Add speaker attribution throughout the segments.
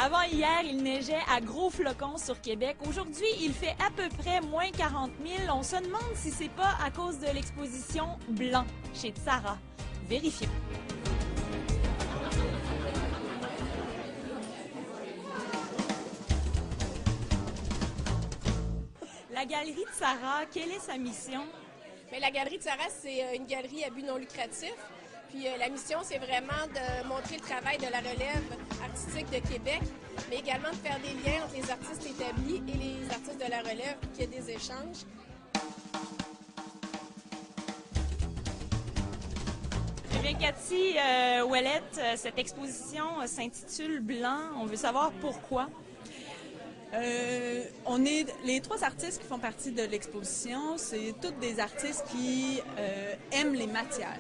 Speaker 1: Avant hier, il neigeait à gros flocons sur Québec. Aujourd'hui, il fait à peu près moins 40 000. On se demande si c'est pas à cause de l'exposition Blanc chez Tsara. Vérifions. La galerie Tsara, quelle est sa mission?
Speaker 2: Bien, la galerie Tsara, c'est une galerie à but non lucratif. Puis la mission, c'est vraiment de montrer le travail de la relève artistique de Québec, mais également de faire des liens entre les artistes établis et les artistes de la relève, qu'il y ait des échanges.
Speaker 1: Eh bien, Cathy Ouellette, cette exposition s'intitule Blanc. On veut savoir pourquoi.
Speaker 3: On est les trois artistes qui font partie de l'exposition, c'est toutes des artistes qui aiment les matières.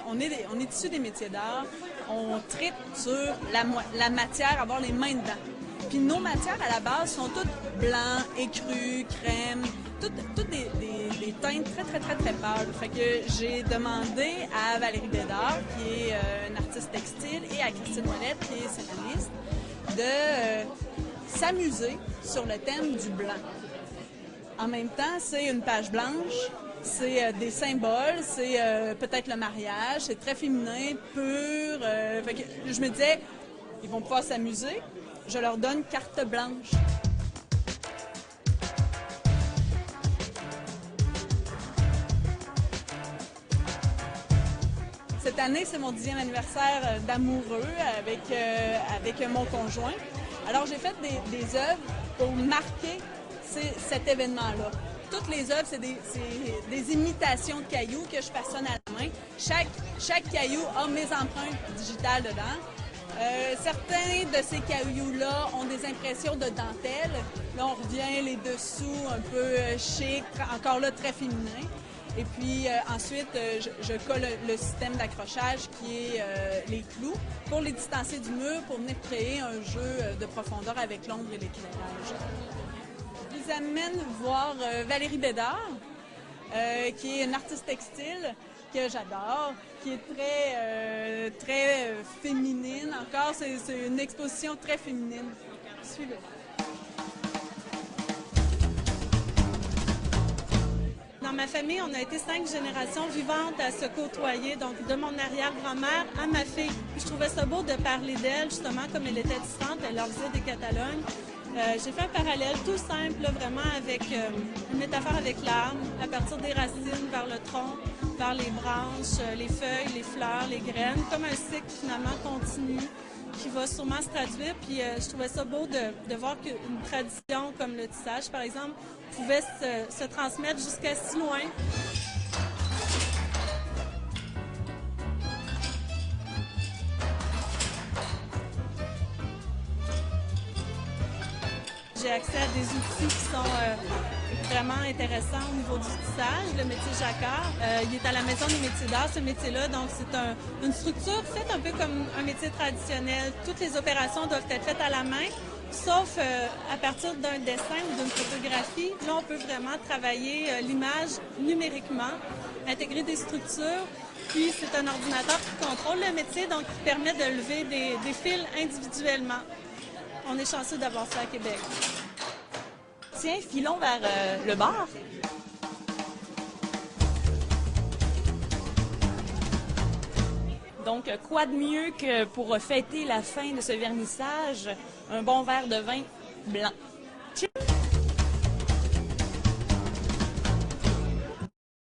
Speaker 3: On est issus des métiers d'art, on tripe sur la matière, avoir les mains dedans. Puis nos matières à la base sont toutes blancs, écrus, crème, toutes des teintes très pâles. Fait que j'ai demandé à Valérie Bédard, qui est une artiste textile, et à Christine Ouellette, qui est céramiste, de s'amuser sur le thème du blanc. En même temps, c'est une page blanche, c'est des symboles, c'est peut-être le mariage, c'est très féminin, pur. Fait que je me disais, ils vont pouvoir s'amuser, je leur donne carte blanche. Cette année, c'est mon 10e anniversaire d'amoureux avec mon conjoint. Alors, j'ai fait des œuvres pour marquer cet événement-là. Toutes les œuvres, c'est des imitations de cailloux que je façonne à la main. Chaque caillou a mes empreintes digitales dedans. Certains de ces cailloux-là ont des impressions de dentelle. Là, on revient les dessous un peu chic, encore là très féminin. Et puis ensuite, je colle le système d'accrochage qui est les clous pour les distancer du mur, pour venir créer un jeu de profondeur avec l'ombre et l'éclairage. Je vous amène voir Valérie Bédard, qui est une artiste textile que j'adore, qui est très féminine encore. C'est une exposition très féminine. Suivez.
Speaker 4: Dans ma famille, on a été 5 générations vivantes à se côtoyer, donc de mon arrière-grand-mère à ma fille. Puis je trouvais ça beau de parler d'elle, justement, comme elle était distante, elle leur faisait des Catalogne. J'ai fait un parallèle tout simple, là, vraiment avec une métaphore avec l'arbre, à partir des racines vers le tronc, vers les branches, les feuilles, les fleurs, les graines, comme un cycle finalement continu qui va sûrement se traduire. Puis je trouvais ça beau de voir qu'une tradition comme le tissage, par exemple, pouvait se transmettre jusqu'à si loin. J'ai accès à des outils qui sont vraiment intéressants au niveau du tissage, le métier jacquard. Il est à la Maison des métiers d'art, ce métier-là, donc c'est une structure faite un peu comme un métier traditionnel. Toutes les opérations doivent être faites à la main, sauf à partir d'un dessin ou d'une photographie. Là, on peut vraiment travailler l'image numériquement, intégrer des structures, puis c'est un ordinateur qui contrôle le métier, donc qui permet de lever des fils individuellement. On est chanceux d'avoir ça à Québec.
Speaker 1: Tiens, filons vers le bar. Donc, quoi de mieux que pour fêter la fin de ce vernissage, un bon verre de vin blanc. Cheers!